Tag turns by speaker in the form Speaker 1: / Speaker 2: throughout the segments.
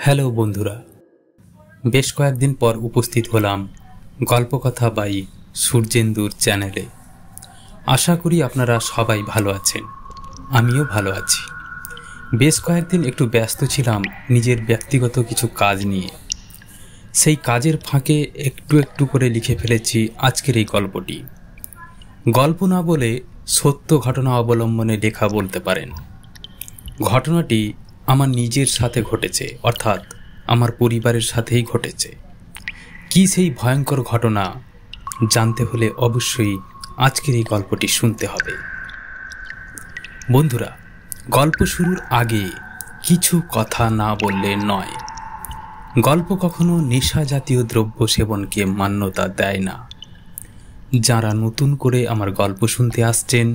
Speaker 1: Hello বন্ধুরা, বেশ কয়েকদিন পর উপস্থিত হলাম গল্পকথা বাই সূর্যেন্দুর চ্যানেলে। আশা করি আপনারা সবাই ভালো আছেন, আমিও ভালো আছি। বেশ কয়েকদিন একটু ব্যস্ত ছিলাম নিজের ব্যক্তিগত কিছু কাজ নিয়ে। সেই কাজের ফাঁকে একটু একটু করে লিখে ফেলেছি আজকের এই গল্পটি। গল্প না বলে সত্য ঘটনা অবলম্বনে লেখা বলতে পারেন। ঘটনাটি আমার নিজের সাথে ঘটেছে, অর্থাৎ আমার পরিবারের সাথেই ঘটেছে। কি সেই ভয়ঙ্কর ঘটনা জানতে হলে অবশ্যই আজকের এই গল্পটি শুনতে হবে। বন্ধুরা, গল্প শুরুর আগে কিছু কথা না বললে নয়। গল্প কখনো নেশা জাতীয় দ্রব্য সেবনকে মান্যতা দেয় না। যারা নতুন করে আমার গল্প শুনতে আসছেন,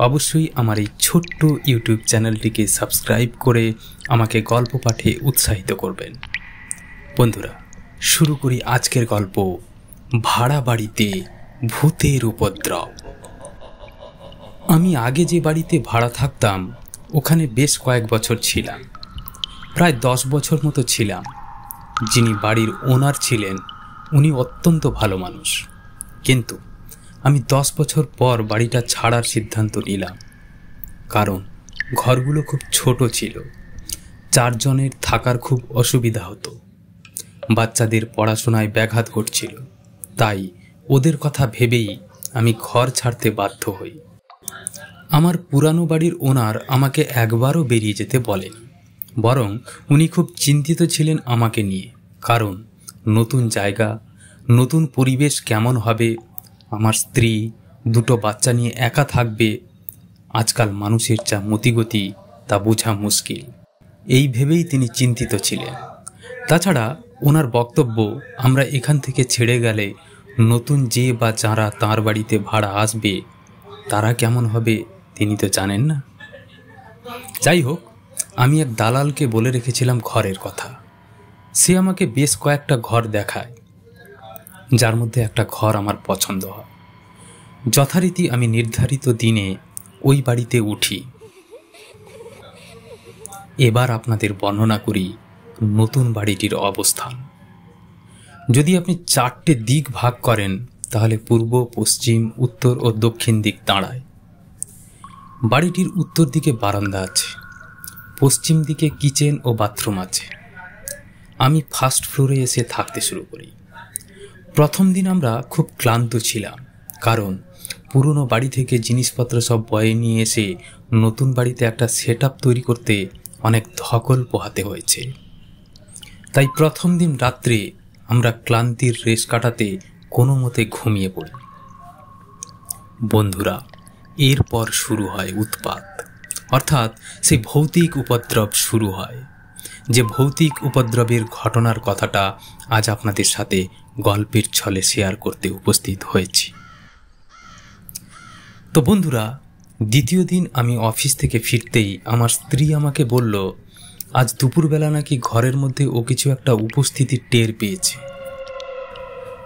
Speaker 1: অবশ্যই আমার এই ছোট্ট ইউটিউব চ্যানেলটিকে সাবস্ক্রাইব করে আমাকে গল্প পাঠে উৎসাহিত করবেন। বন্ধুরা, শুরু করি আজকের গল্প, ভাড়া বাড়িতে ভূতের উপদ্রব। আমি আগে যে বাড়িতে ভাড়া থাকতাম ওখানে বেশ কয়েক বছর ছিলাম, প্রায় 10 বছর মতো ছিলাম। যিনি বাড়ির ওনার ছিলেন উনি অত্যন্ত ভালো মানুষ, কিন্তু আমি 10 বছর পর বাড়িটা ছাড়ার সিদ্ধান্ত নিলাম। কারণ ঘরগুলো খুব ছোট ছিল, 4 জনের থাকার খুব অসুবিধা হতো, বাচ্চাদের পড়াশোনায় ব্যাঘাত ঘটছিল। তাই ওদের কথা ভেবেই আমি ঘর ছাড়তে বাধ্য হই। আমার পুরানো বাড়ির ওনার আমাকে একবারও বেরিয়ে যেতে বলেনি, বরং উনি খুব চিন্তিত ছিলেন আমাকে নিয়ে। কারণ নতুন জায়গা, নতুন পরিবেশ কেমন হবে, আমার স্ত্রী, 2টো বাচ্চা নিয়ে একা থাকবে, আজকাল মানুষের যা মতিগতি তা বোঝা মুশকিল, এই ভেবেই তিনি চিন্তিত ছিলেন। তাছাড়া ওনার বক্তব্য, আমরা এখান থেকে ছেড়ে গেলে নতুন যে বা যারা তাঁর বাড়িতে ভাড়া আসবে তারা কেমন হবে তিনি তো জানেন না। যাই হোক, আমি এক দালালকে বলে রেখেছিলাম ঘরের কথা। সে আমাকে বেশ কয়েকটা ঘর দেখায়, যার মধ্যে একটা ঘর আমার পছন্দ হয়। যথারীতি আমি নির্ধারিত দিনে ওই বাড়িতে উঠি। এবার আপনাদের বর্ণনা করি নতুন বাড়িটির অবস্থান। যদি আপনি 4টে দিক ভাগ করেন তাহলে পূর্ব, পশ্চিম, উত্তর ও দক্ষিণ দিক দাঁড়ায়। বাড়িটির উত্তর দিকে বারান্দা আছে, পশ্চিম দিকে কিচেন ও বাথরুম আছে। আমি ফার্স্ট ফ্লোরে এসে থাকতে শুরু করি। প্রথম দিন আমরা খুব ক্লান্ত ছিলাম, কারণ পুরনো বাড়ি থেকে জিনিসপত্র সব বয়ে নিয়ে এসে নতুন বাড়িতে একটা সেটআপ তৈরি করতে অনেক ধকল পোহাতে হয়েছে। তাই প্রথম দিন রাত্রে আমরা ক্লান্তির রেশ কাটাতে কোনো মতে ঘুমিয়ে পড়ি। বন্ধুরা, এরপর শুরু হয় উৎপাত, অর্থাৎ সেই ভৌতিক উপদ্রব শুরু হয়। যে ভৌতিক উপদ্রবের ঘটনার কথাটা আজ আপনাদের সাথে গল্পের ছলে শেয়ার করতে উপস্থিত হয়েছি। তো বন্ধুরা, দ্বিতীয় দিন আমি অফিস থেকে ফিরতেই আমার স্ত্রী আমাকে বলল, আজ দুপুরবেলা নাকি ঘরের মধ্যে ও কিছু একটা উপস্থিতি টের পেয়েছে।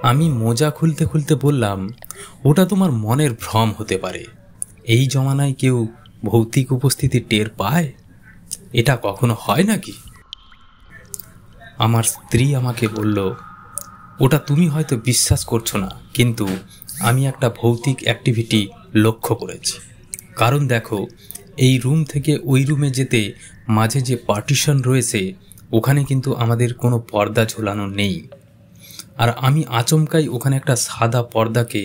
Speaker 1: আমি মোজা খুলতে খুলতে বললাম, ওটা তোমার মনের ভ্রম হতে পারে। এই জমানায় কেউ ভৌতিক উপস্থিতি টের পায়? এটা কখনো হয় নাকি? আমার স্ত্রী আমাকে বলল, ওটা তুমি হয়তো বিশ্বাস করছো না, কিন্তু আমি একটা ভৌতিক অ্যাক্টিভিটি লক্ষ্য করেছি। কারণ দেখো, এই রুম থেকে ওই রুমে যেতে মাঝে যে পার্টিশন রয়েছে ওখানে কিন্তু আমাদের কোনো পর্দা ঝোলানো নেই। আর আমি আচমকাই ওখানে একটা সাদা পর্দাকে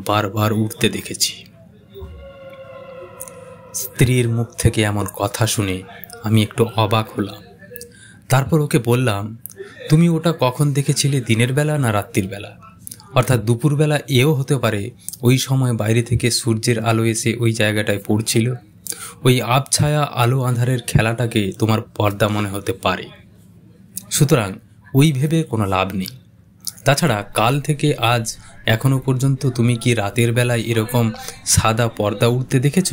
Speaker 1: বারবার উঠতে দেখেছি। স্ত্রীর মুখ থেকে এমন কথা শুনে আমি একটু অবাক হলাম। তারপর ওকে বললাম, তুমি ওটা কখন দেখেছিলে, দিনের বেলা না রাত্রির বেলা? অর্থাৎ দুপুরবেলা এও হতে পারে, ওই সময় বাইরে থেকে সূর্যের আলো এসে ওই জায়গাটায় পড়ছিল। ওই আবছায়া আলো আঁধারের খেলাটাকে তোমার পর্দা মনে হতে পারে। সুতরাং ওই ভেবে কোনো লাভ নেই। তাছাড়া কাল থেকে আজ এখনো পর্যন্ত তুমি কি রাতের বেলায় এরকম সাদা পর্দা উঠতে দেখেছ?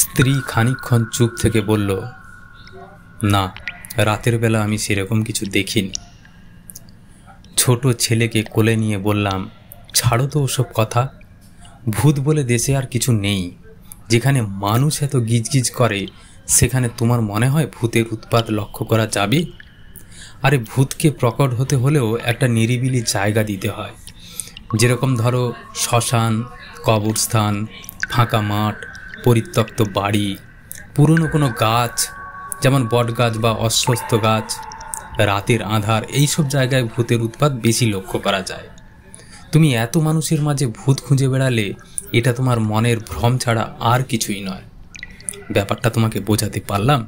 Speaker 1: স্ত্রী খানিকক্ষণ চুপ থেকে বলল, না, রাতের বেলা আমি সেরকম কিছু দেখিনি। ছোট ছেলেকে কোলে নিয়ে বললাম, ছাড়ো তো ওসব কথা। ভূত বলে দেশে আর কিছু নেই। যেখানে মানুষ এত গিজগিজ করে সেখানে তোমার মনে হয় ভূতের উৎপাত লক্ষ্য করা যাবে? আরে ভূতকে প্রকট হতে হলেও একটা নিরিবিলি জায়গা দিতে হয়। যেরকম ধরো শ্মশান, কবরস্থান, ফাঁকা মাঠ, পরিত্যক্ত বাড়ি, পুরনো কোনো গাছ যেমন বটগাছ বা অশ্বত্থ গাছ, রাতের আঁধার, এইসব জায়গায় ভূতের উৎপাত বেশি লক্ষ্য করা যায়। তুমি এত মানুষের মাঝে ভূত খুঁজে বেড়ালে এটা তোমার মনের ভ্রম ছাড়া আর কিছুই নয়। ব্যাপারটা তোমাকে বোঝাতে পারলাম?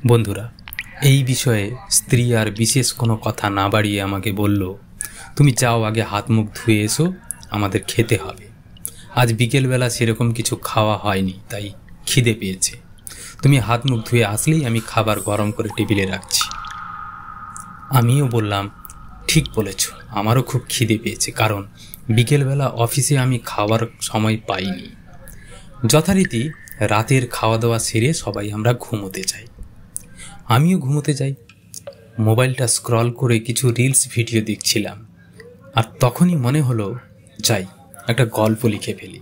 Speaker 1: বন্ধুরা, এই বিষয়ে স্ত্রী আর বিশেষ কোনো কথা না বাড়িয়ে আমাকে বলল, তুমি যাও আগে হাত মুখ ধুয়ে এসো, আমাদের খেতে হবে। আজ বিকেলবেলা সেরকম কিছু খাওয়া হয়নি, তাই খিদে পেয়েছে। তুমি হাত মুখ ধুয়ে আসলেই আমি খাবার গরম করে টেবিলে রাখছি। আমিও বললাম, ঠিক বলেছ, আমারও খুব খিদে পেয়েছে, কারণ বিকেলবেলা অফিসে আমি খাওয়ার সময় পাইনি। যথারীতি রাতের খাওয়া দাওয়া সেরে সবাই আমরা ঘুমোতে যাই। আমিও ঘুমোতে যাই। মোবাইলটা স্ক্রল করে কিছু রিলস ভিডিও দেখছিলাম, আর তখনই মনে হলো যাই একটা গল্প লিখে ফেলি,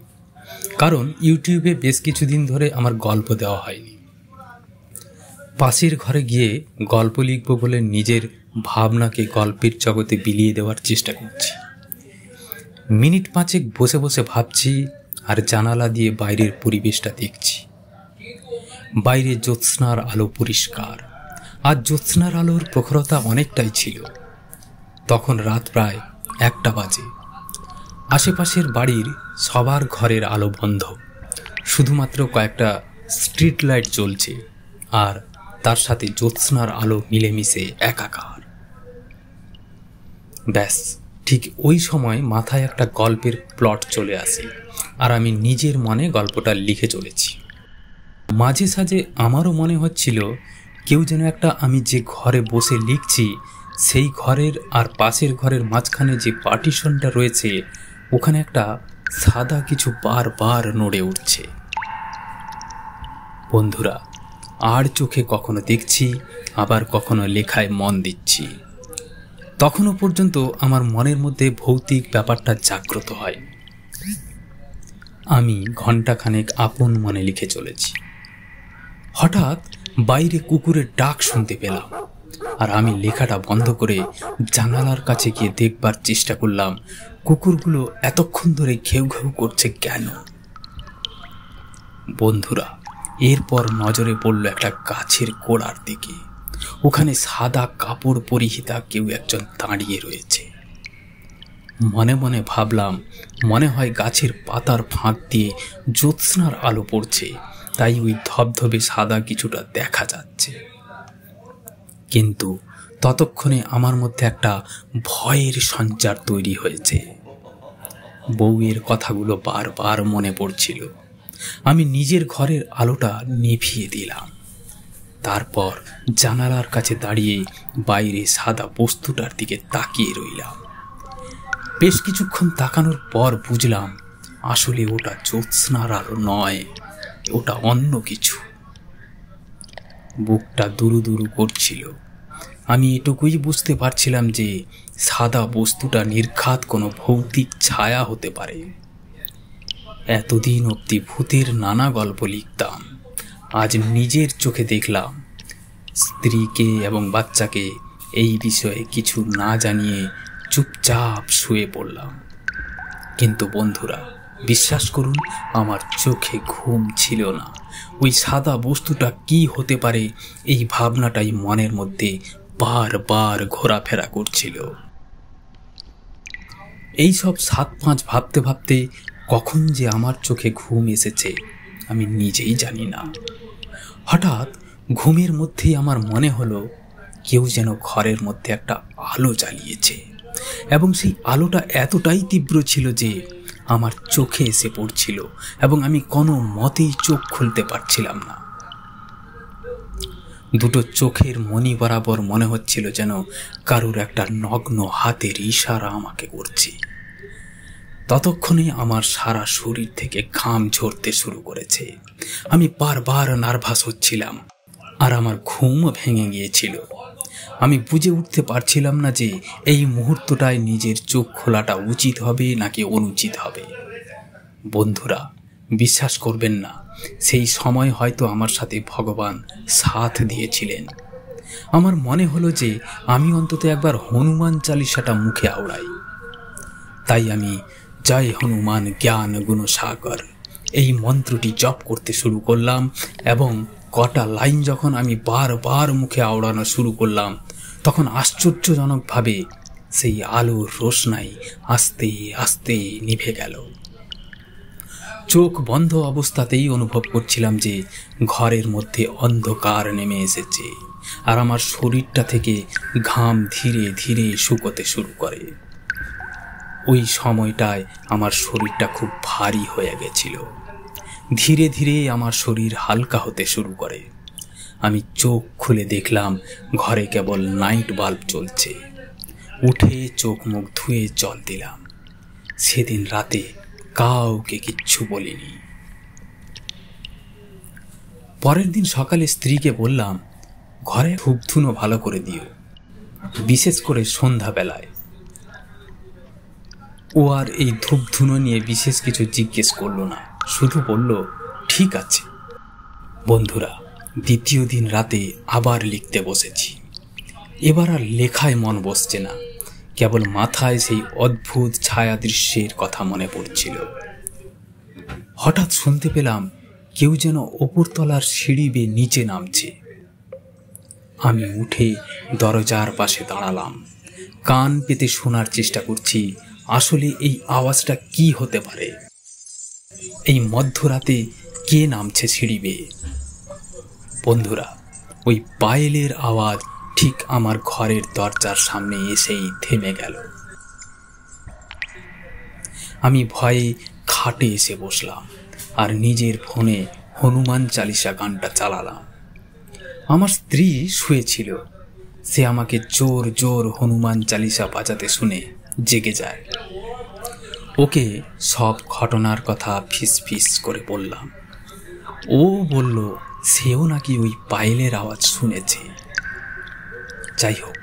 Speaker 1: কারণ ইউটিউবে বেশ কিছুদিন ধরে আমার গল্প দেওয়া হয়নি। পাশের ঘরে গিয়ে গল্প লিখব বলে নিজের ভাবনাকে গল্পের জগতে বিলিয়ে দেওয়ার চেষ্টা করছি। মিনিট 5 বসে বসে ভাবছি আর জানালা দিয়ে বাইরের পরিবেশটা দেখছি। বাইরে জ্যোৎস্নার আলো পরিষ্কার, আর জ্যোৎস্নার আলোর প্রখরতা অনেকটাই ছিল। তখন রাত প্রায় 1টা বাজে। আশেপাশের বাড়ির সবার ঘরের আলো বন্ধ, শুধুমাত্র কয়েকটা স্ট্রিট লাইট জ্বলছে, আর তার সাথে জ্যোৎস্নার আলো মিলেমিশে একাকার। ব্যাস, ঠিক ওই সময় মাথায় একটা গল্পের প্লট চলে আসে, আর আমি নিজের মনে গল্পটা লিখে চলেছি। মাঝে সাঝে আমারও মনে হচ্ছিল কেউ যেন একটা, আমি যে ঘরে বসে লিখছি সেই ঘরের আর পাশের ঘরের মাঝখানে যে পার্টিশনটা রয়েছে, ওখানে একটা সাদা কিছু বারবার নড়ে উঠছে। বন্ধুরা, আর চোখে কখনো দেখছি, আবার কখনো লেখায় মন দিচ্ছি। তখনও পর্যন্ত আমার মনের মধ্যে ভৌতিক ব্যাপারটা জাগ্রত হয়। আমি ঘণ্টাখানেক আপন মনে লিখে চলেছি। হঠাৎ বাইরে কুকুরের ডাক শুনতে পেলাম, আর আমি লেখাটা বন্ধ করে জানালার কাছে গিয়ে দেখবার চেষ্টা করলাম কুকুরগুলো এতক্ষণ ধরে ঘেউ ঘেউ করছে কেন। বন্ধুরা, এরপর নজরে পড়ল একটা গাছের গোড়ার দিকে। ওখানে সাদা কাপড় পরিহিতা কেউ একজন দাঁড়িয়ে রয়েছে। মনে মনে ভাবলাম, মনে হয় গাছের পাতার ফাঁক দিয়ে জ্যোৎস্নার আলো পড়ছে, তাই ওই ধবধবে সাদা কিছুটা দেখা যাচ্ছে। কিন্তু ততক্ষণে আমার মধ্যে একটা ভয়ের সঞ্চার তৈরি হয়েছে। বউয়ের কথাগুলো বারবার মনে পড়ছিল। আমি নিজের ঘরের আলোটা নিভিয়ে দিলাম। তারপর জানালার কাছে দাঁড়িয়ে বাইরে সাদা বস্তুটার দিকে তাকিয়ে রইলাম। বেশ কিছুক্ষণ তাকানোর পর বুঝলাম আসলে ওটা জ্যোৎস্নার আলো নয়, ওটা অন্য কিছু। বুকটা দুরু দুরু করছিল। আমি এটুকুই বুঝতে পারছিলাম যে সাদা বস্তুটা নির্ঘাত কোনো ভৌতিক ছায়া হতে পারে। এতদিন অবধি ভূতের নানা গল্প লিখতাম, আজ নিজের চোখে দেখলাম। স্ত্রীকে এবং বাচ্চাকে এই বিষয়ে কিছু না জানিয়ে চুপচাপ শুয়ে পড়লাম। কিন্তু বন্ধুরা, বিশ্বাস করুন, আমার চোখে ঘুম ছিল না। ওই সাদা বস্তুটা কি হতে পারে, এই ভাবনাটাই মনের মধ্যে বারবার ঘোরাফেরা করছিল। এইসব 7-5 ভাবতে ভাবতে কখন যে আমার চোখে ঘুম এসেছে আমি নিজেই জানি না। হঠাৎ ঘুমের মধ্যেই আমার মনে হলো কেউ যেন ঘরের মধ্যে একটা আলো জ্বালিয়েছে, এবং সেই আলোটা এতটাই তীব্র ছিল যে আমার চোখে এসে পড়ছিল, এবং আমি কোনো মতেই চোখ খুলতে পারছিলাম না। দুটো চোখের মনি বরাবর মনে হচ্ছিল যেন কারুর একটা নগ্ন হাতের ইশারা আমাকে করছে। ততক্ষণে আমার সারা শরীর থেকে ঘাম ঝরতে শুরু করেছে। আমি বারবার নার্ভাস হচ্ছিলাম, আর আমার ঘুমও ভেঙে গিয়েছিল। আমি বুঝে উঠতে পারছিলাম না যে এই মুহূর্তটায় নিজের চোখ খোলাটা উচিত হবে নাকি অনুচিত হবে। বন্ধুরা, বিশ্বাস করবেন না, সেই সময় হয়তো আমার সাথে ভগবান সাথ দিয়েছিলেন। আমার মনে হলো যে আমি অন্তত একবার হনুমান চালিসাটা মুখে আওড়াই। তাই আমি জয় হনুমান জ্ঞান গুণ সাগর এই মন্ত্রটি জপ করতে শুরু করলাম, এবং কটা লাইন যখন আমি বারবার মুখে আওড়ানো শুরু করলাম, তখন আশ্চর্যজনকভাবে সেই আলোর রোশনাই আস্তে আস্তে নিভে গেল। চোখ বন্ধ অবস্থাতেই অনুভব করছিলাম যে ঘরের মধ্যে অন্ধকার নেমে এসেছে, আর আমার শরীরটা থেকে ঘাম ধীরে ধীরে শুকোতে শুরু করে। ওই সময়টায় আমার শরীরটা খুব ভারী হয়ে গেছিল। ধীরে ধীরে আমার শরীর হালকা হতে শুরু করে। আমি চোখ খুলে দেখলাম ঘরে কেবল নাইট বাল্ব জ্বলছে। উঠে চোখ মুখ ধুয়ে জল দিলাম। সেদিন রাতে কাউকে কিচ্ছু বলিনি। পরের দিন সকালে স্ত্রীকে বললাম, ঘরে ধূপধুনো ভালো করে দিও, বিশেষ করে সন্ধ্যাবেলায়। ও আর এই ধূপধুনো নিয়ে বিশেষ কিছু জিজ্ঞেস করলো না, শুধু বলল ঠিক আছে। বন্ধুরা, দ্বিতীয় দিন রাতে আবার লিখতে বসেছি। এবার আর লেখায় মন বসছে না, কেবল মাথায় সেই অদ্ভুত ছায়া দৃশ্যের কথা মনে পড়ছিল। হঠাৎ শুনতে পেলাম কেউ যেন ওপরতলার সিঁড়ি বেয়ে নিচে নামছে। আমি উঠে দরজার পাশে দাঁড়ালাম, কান পেতে শোনার চেষ্টা করছি আসলে এই আওয়াজটা কি হতে পারে। এই মধ্যরাতে কে নামছে সিঁড়ি বেয়ে? বন্ধুরা, ওই পায়েলের আওয়াজ ঠিক আমার ঘরের দরজার সামনে এসেই থেমে গেল। আমি ভয়ে খাটে এসে বসলাম আর নিজের ফোনে হনুমান চালিসা গানটা চালালাম। আমার স্ত্রী শুয়েছিল, সে আমাকে জোর জোর হনুমান চালিসা বাজাতে শুনে জেগে যায়। ওকে সব ঘটনার কথা ফিস ফিস করে বললাম। ও বলল সেও নাকি ওই পায়েলের আওয়াজ শুনেছে। যাই হোক,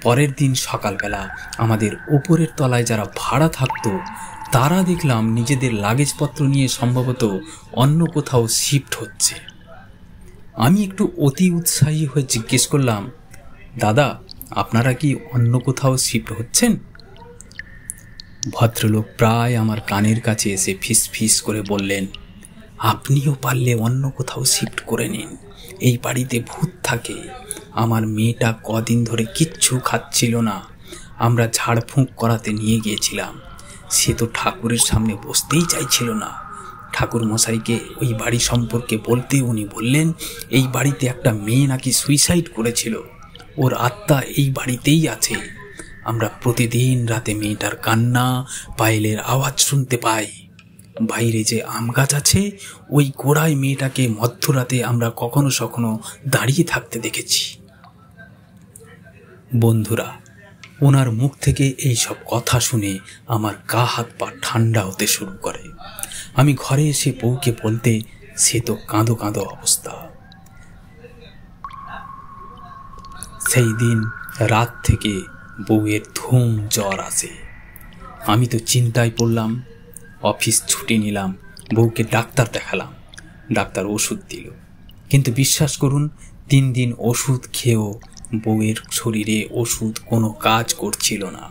Speaker 1: পরের দিন সকালবেলা আমাদের উপরের তলায় যারা ভাড়া থাকতো তারা দেখলাম নিজেদের লাগেজপত্র নিয়ে সম্ভবত অন্য কোথাও শিফট হচ্ছে। আমি একটু অতি উৎসাহী হয়ে জিজ্ঞেস করলাম, দাদা, আপনারা কি অন্য কোথাও শিফট হচ্ছেন? ভদ্রলোক প্রায় আমার কানের কাছে এসে ফিস ফিস করে বললেন, আপনিও পারলে অন্য কোথাও শিফট করে নিন, এই বাড়িতে ভূত থাকে। আমার মেয়েটা কদিন ধরে কিচ্ছু খাচ্ছিল না, আমরা ঝাড়ফুঁক করাতে নিয়ে গিয়েছিলাম। সে তো ঠাকুরের সামনে বসতেই চাইছিল না। ঠাকুর মশাইকে ওই বাড়ি সম্পর্কে বলতে উনি বললেন এই বাড়িতে একটা মেয়ে নাকি সুইসাইড করেছিল, ওর আত্মা এই বাড়িতেই আছে। আমরা প্রতিদিন রাতে মেয়েটার কান্না, পায়েলের আওয়াজ শুনতে পাই। বাইরে যে আম গাছ আছে ওই গোড়ায় মেয়েটাকে মধ্যরাতে আমরা কখনো সখনো দাঁড়িয়ে থাকতে দেখেছি। বন্ধুরা, ওনার মুখ থেকে এই সব কথা শুনে আমার গা হাত পা ঠান্ডা হতে শুরু করে। আমি ঘরে এসে বউকে বলতে সে তো কাঁদো কাঁদো অবস্থা। সেই দিন রাত থেকে বউয়ের ধুম জ্বর আসে। আমি তো চিন্তায় পড়লাম। অফিস ছুটি নিলাম, বউকে ডাক্তার দেখালাম। ডাক্তার ওষুধ দিল, কিন্তু বিশ্বাস করুন 3 দিন ওষুধ খেয়েও বউয়ের শরীরে ওষুধ কোনো কাজ করছিল না।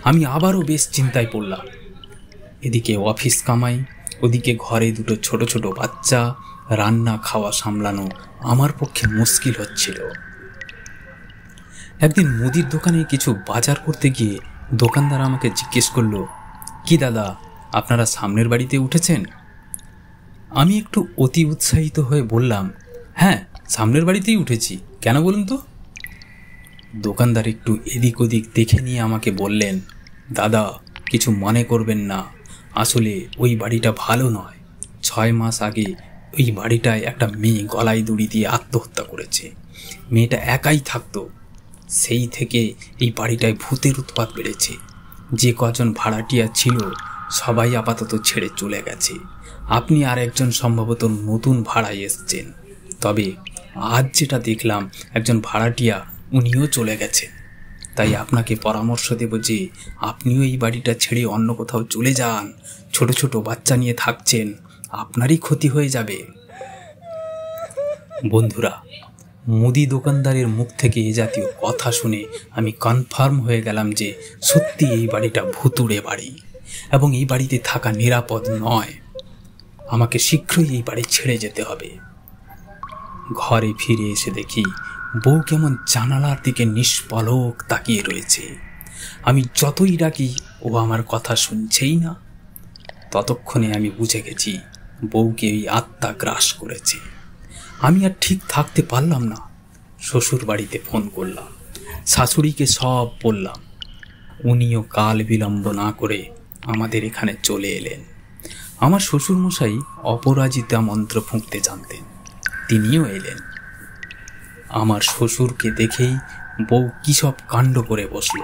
Speaker 1: আমি আবারও বেশ চিন্তায় পড়লাম। এদিকে অফিস কামাই, ওদিকে ঘরে 2 ছোট ছোট বাচ্চা, রান্না খাওয়া সামলানো আমার পক্ষে মুশকিল হচ্ছিল। একদিন মুদির দোকানে কিছু বাজার করতে গিয়ে দোকানদার আমাকে জিজ্ঞেস করলো, কি দাদা, আপনারা সামনের বাড়িতে উঠেছেন? আমি একটু অতি উৎসাহিত হয়ে বললাম, হ্যাঁ, সামনের বাড়িতেই উঠেছি, কেন বলুন তো? দোকানদার একটু এদিক ওদিক দেখে নিয়ে আমাকে বললেন, দাদা, কিছু মনে করবেন না, আসলে ওই বাড়িটা ভালো নয়। 6 মাস আগে ওই বাড়িটায় একটা মেয়ে গলায় দড়ি দিয়ে আত্মহত্যা করেছে। মেয়েটা একাই থাকতো। সেই থেকে এই বাড়িটায় ভূতের উৎপাত বেড়েছে। যে কজন ভাড়াটিয়া ছিল সবাই আপাতত ছেড়ে চলে গেছে। আপনি আর একজন সম্ভবত নতুন ভাড়ায় এসছেন। তবে আজ যেটা দেখলাম, একজন ভাড়াটিয়া উনিও চলে গেছেন। তাই আপনাকে পরামর্শ দেব যে আপনিও এই বাড়িটা ছেড়ে অন্য কোথাও চলে যান। ছোট ছোট বাচ্চা নিয়ে থাকছেন, আপনারই ক্ষতি হয়ে যাবে। বন্ধুরা, মুদি দোকানদারের মুখ থেকে এ জাতীয় কথা শুনে আমি কনফার্ম হয়ে গেলাম যে সত্যি এই বাড়িটা ভুতুড়ে বাড়ি এবং এই বাড়িতে থাকা নিরাপদ নয়। আমাকে শীঘ্রই এই বাড়ি ছেড়ে যেতে হবে। ঘরে ফিরে এসে দেখি বউ কেমন জানালার দিকে নিষ্পলক তাকিয়ে রয়েছে। আমি যতই ডাকি ও আমার কথা শুনছেই না। ততক্ষণে আমি বুঝে গেছি বউকে ওই আত্মা গ্রাস করেছে। আমি আর ঠিক থাকতে পারলাম না। শ্বশুর বাড়িতে ফোন করলাম, শাশুড়িকে সব বললাম। উনিও কাল বিলম্ব না করে আমাদের এখানে চলে এলেন। আমার শ্বশুরমশাই অপরাজিতা মন্ত্র ফুঁকতে জানতেন, তিনিও এলেন। আমার শ্বশুরকে দেখেই বউ কী সব কাণ্ড করে বসল।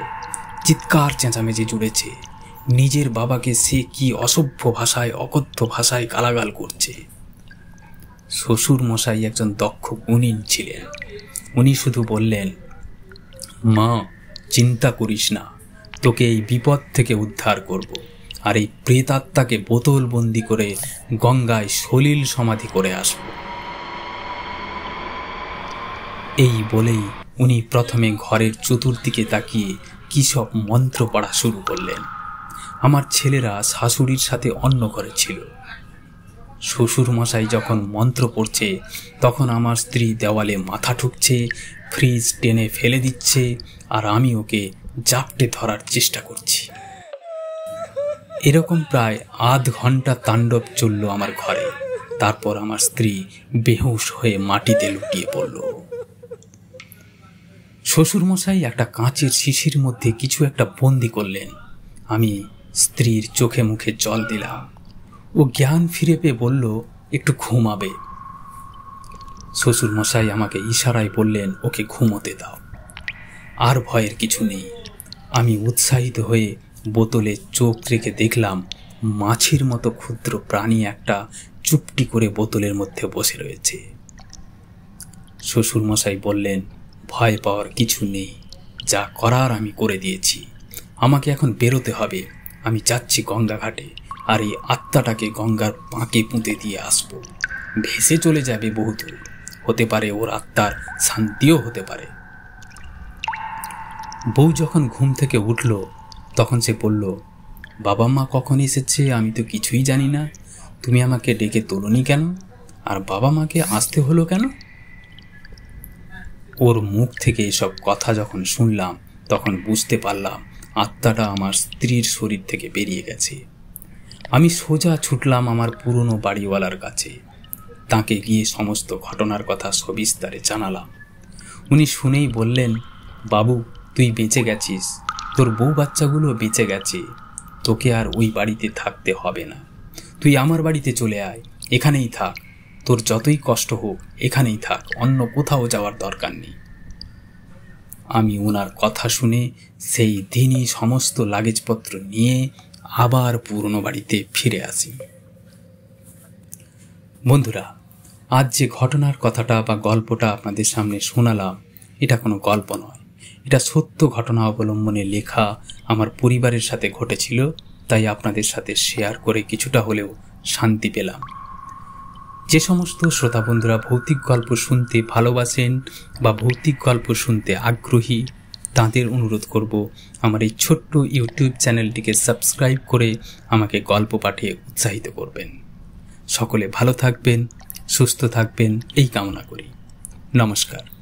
Speaker 1: চিৎকার চেঁচামেচি জুড়েছে। নিজের বাবাকে সে কি অসভ্য ভাষায়, অকথ্য ভাষায় গালাগাল করছে। শ্বশুর মশাই একজন দক্ষ গুণিন ছিলেন। উনি শুধু বললেন, মা চিন্তা করিস না, তোকে এই বিপদ থেকে উদ্ধার করব, আর এই প্রেতাত্মাকে বোতলবন্দি করে গঙ্গায় সলিল সমাধি করে আসব। এই বলেই উনি প্রথমে ঘরের চতুর্দিকে তাকিয়ে কী সব মন্ত্র পড়া শুরু করলেন। আমার ছেলেরা শাশুড়ির সাথে অন্য ঘরে ছিল। শ্বশুর মশাই যখন মন্ত্র পড়ছে তখন আমার স্ত্রী দেওয়ালে মাথা ঠুকছে, ফ্রিজ টেনে ফেলে দিচ্ছে, আর আমি ওকে জাপটে ধরার চেষ্টা করছি। এরকম প্রায় আধ ঘন্টা তাণ্ডব চলল আমার ঘরে। তারপর আমার স্ত্রী বেহুশ হয়ে মাটিতে লুটিয়ে পড়ল। শ্বশুরমশাই একটা কাঁচের শিশির মধ্যে কিছু একটা বন্দি করলেন। আমি স্ত্রীর চোখে মুখে জল দিলাম। ও জ্ঞান ফিরে পেয়ে বলল একটু ঘুমাবে। শ্বশুরমশাই আমাকে ইশারায় বললেন ওকে ঘুমোতে দাও। আর ভয়ের কিছু নেই। আমি উৎসাহিত হয়ে বোতলে চোখ রেখে দেখলাম মাছির মতো ক্ষুদ্র প্রাণী একটা চুপটি করে বোতলের মধ্যে বসে রয়েছে। শ্বশুরমশাই বললেন, ভয় পাওয়ার কিছু নেই, যা করার আমি করে দিয়েছি। আমাকে এখন বেরোতে হবে। আমি যাচ্ছি গঙ্গা ঘাটে, আর এই আত্মাটাকে গঙ্গার পাঁকে পুঁতে দিয়ে আসব। ভেসে চলে যাবে বহুদূর। হতে পারে ওর আত্মার শান্তিও হতে পারে। বউ যখন ঘুম থেকে উঠল তখন সে বলল, বাবা মা কখন এসেছে আমি তো কিছুই জানি না। তুমি আমাকে ডেকে তোলনি কেন? আর বাবা মাকে আসতে হলো কেন? ওর মুখ থেকে এসব কথা যখন শুনলাম তখন বুঝতে পারলাম আত্মাটা আমার স্ত্রীর শরীর থেকে বেরিয়ে গেছে। আমি সোজা ছুটলাম আমার পুরনো বাড়িওয়ালার কাছে। তাকে গিয়ে সমস্ত ঘটনার কথা সবিস্তারে জানালাম। উনি শুনেই বললেন, বাবু তুই বেঁচে গেছিস, তোর বউ বাচ্চাগুলো বেঁচে গেছে, তোকে আর ওই বাড়িতে থাকতে হবে না। তুই আমার বাড়িতে চলে আয়, এখানেই থাক। তোর যতই কষ্ট হোক এখানেই থাক, অন্য কোথাও যাওয়ার দরকার নেই। আমি ওনার কথা শুনে সেই দিনই সমস্ত লাগেজপত্র নিয়ে আবার পুরনো বাড়িতে ফিরে আসি। বন্ধুরা, আজ যে ঘটনার কথাটা বা গল্পটা আপনাদের সামনে শোনালাম, এটা কোনো গল্প নয়, এটা সত্য ঘটনা অবলম্বনে লেখা। আমার পরিবারের সাথে ঘটেছিল, তাই আপনাদের সাথে শেয়ার করে কিছুটা হলেও শান্তি পেলাম। যে সমস্ত শ্রোতা বন্ধুরা ভৌতিক গল্প শুনতে ভালোবাসেন বা ভৌতিক গল্প শুনতে আগ্রহী, তাদের অনুরোধ করব আমার এই ছোট্ট ইউটিউব চ্যানেলটিকে সাবস্ক্রাইব করে আমাকে গল্প পাঠিয়ে উৎসাহিত করবেন। সকলে ভালো থাকবেন, সুস্থ থাকবেন এই কামনা করি। নমস্কার।